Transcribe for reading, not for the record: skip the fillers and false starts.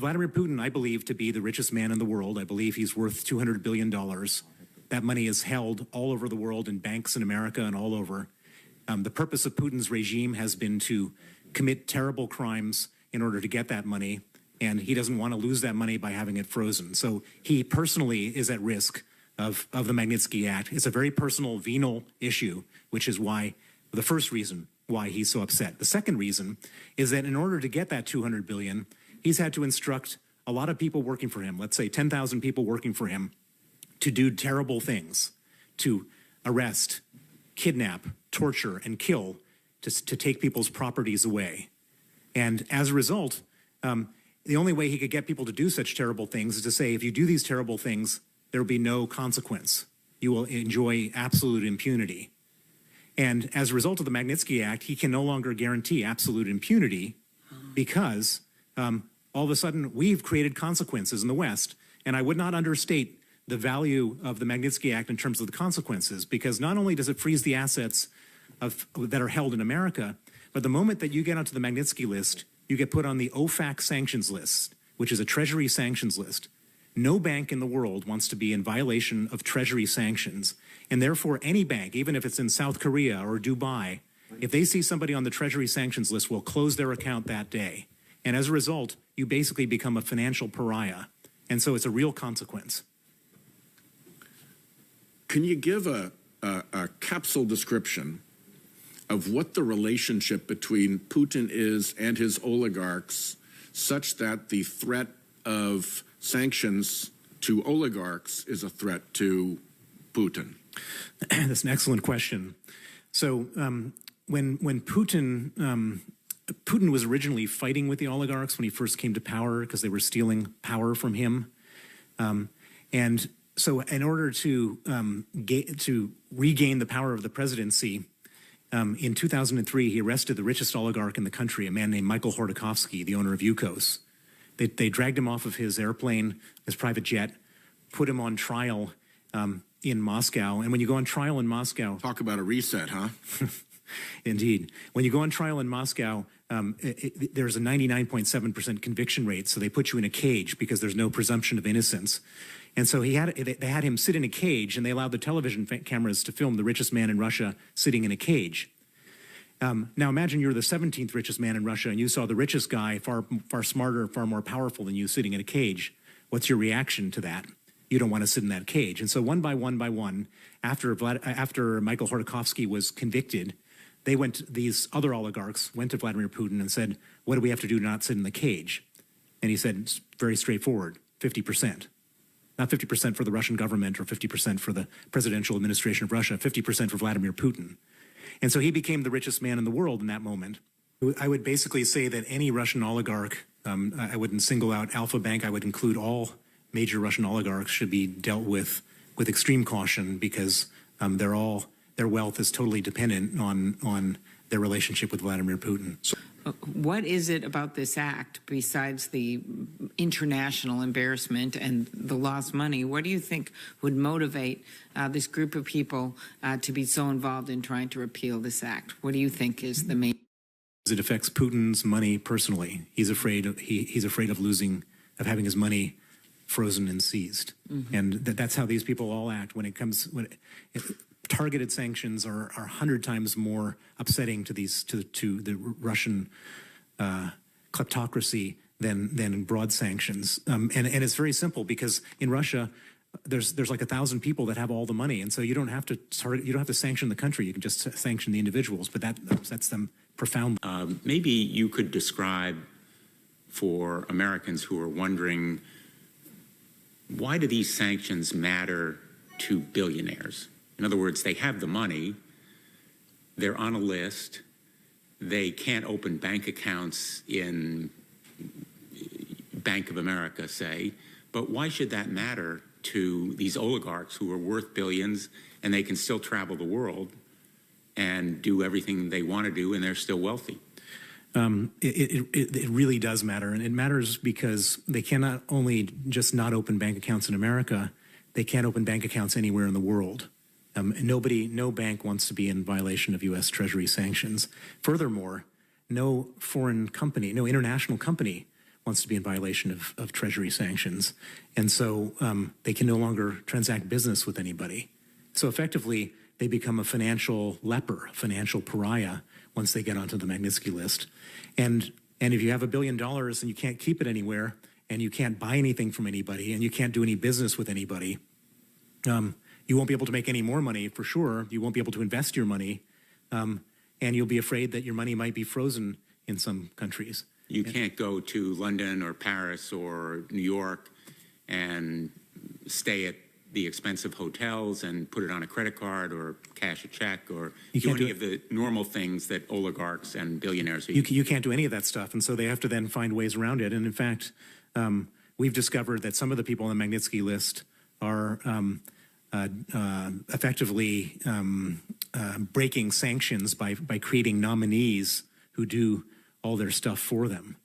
Vladimir Putin, I believe, to be the richest man in the world. I believe he's worth $200 billion. That money is held all over the world in banks in America and all over. The purpose of Putin's regime has been to commit terrible crimes in order to get that money, and he doesn't want to lose that money by having it frozen. So he personally is at risk of the Magnitsky Act. It's a very personal, venal issue, which is why, the first reason why he's so upset. The second reason is that in order to get that $200 billion, he's had to instruct a lot of people working for him, let's say 10,000 people working for him, to do terrible things, to arrest, kidnap, torture, and kill, to take people's properties away. And as a result, the only way he could get people to do such terrible things is to say, if you do these terrible things, there will be no consequence. You will enjoy absolute impunity. And as a result of the Magnitsky Act, he can no longer guarantee absolute impunity because all of a sudden we've created consequences in the West. And I would not understate the value of the Magnitsky Act in terms of the consequences, because not only does it freeze the assets that are held in America, but the moment that you get onto the Magnitsky list, you get put on the OFAC sanctions list, which is a Treasury sanctions list. No bank in the world wants to be in violation of Treasury sanctions. And therefore, any bank, even if it's in South Korea or Dubai, if they see somebody on the Treasury sanctions list, will close their account that day. And as a result, you basically become a financial pariah. And so it's a real consequence. Can you give a capsule description of what the relationship between Putin is and his oligarchs, such that the threat of sanctions to oligarchs is a threat to Putin? That's an excellent question. So when Putin was originally fighting with the oligarchs when he first came to power because they were stealing power from him, and so in order to regain the power of the presidency, in 2003 he arrested the richest oligarch in the country, a man named Michael Khodorkovsky, the owner of Yukos. They dragged him off of his airplane, his private jet, put him on trial in Moscow. And when you go on trial in Moscow... Talk about a reset, huh? Indeed. When you go on trial in Moscow, there's a 99.7% conviction rate, so they put you in a cage because there's no presumption of innocence. And so they had him sit in a cage, and they allowed the television cameras to film the richest man in Russia sitting in a cage. Now imagine you're the 17th richest man in Russia and you saw the richest guy, far smarter, far more powerful than you, sitting in a cage. What's your reaction to that? You don't want to sit in that cage. And so one by one, after Michael Khodorkovsky was convicted, these other oligarchs went to Vladimir Putin and said, what do we have to do to not sit in the cage? And he said, it's very straightforward, 50%. Not 50% for the Russian government or 50% for the presidential administration of Russia, 50% for Vladimir Putin. And so he became the richest man in the world in that moment. I would basically say that any Russian oligarch, I wouldn't single out Alpha Bank, I would include all major Russian oligarchs, should be dealt with extreme caution, because their wealth is totally dependent on their relationship with Vladimir Putin. What is it about this act, besides the international embarrassment and the lost money? What do you think would motivate this group of people to be so involved in trying to repeal this act? What do you think is the main? It affects Putin's money personally. He's afraid of having his money frozen and seized, and that's how these people all act when it comes. Targeted sanctions are 100 times more upsetting to the Russian kleptocracy than broad sanctions. And it's very simple, because in Russia there's like 1,000 people that have all the money, and so you don't have to sanction the country. You can just sanction the individuals, but that upsets them profoundly. Maybe you could describe for Americans who are wondering, why do these sanctions matter to billionaires? In other words, they have the money, they're on a list, they can't open bank accounts in Bank of America, say, but why should that matter to these oligarchs who are worth billions and they can still travel the world and do everything they want to do and they're still wealthy? It really does matter, and it matters because they cannot only just not open bank accounts in America, they can't open bank accounts anywhere in the world. No bank wants to be in violation of U.S. Treasury sanctions. Furthermore, no foreign company, no international company wants to be in violation of Treasury sanctions. And so they can no longer transact business with anybody. So effectively, they become a financial leper, a financial pariah once they get onto the Magnitsky list. And if you have $1 billion and you can't keep it anywhere, and you can't buy anything from anybody, and you can't do any business with anybody, you won't be able to make any more money for sure. You won't be able to invest your money, and you'll be afraid that your money might be frozen in some countries. You can't go to London or Paris or New York and stay at the expensive hotels and put it on a credit card or cash a check or do any of the normal things that oligarchs and billionaires do. You can't do any of that stuff, and so they have to then find ways around it. And in fact, we've discovered that some of the people on the Magnitsky list are effectively breaking sanctions by creating nominees who do all their stuff for them.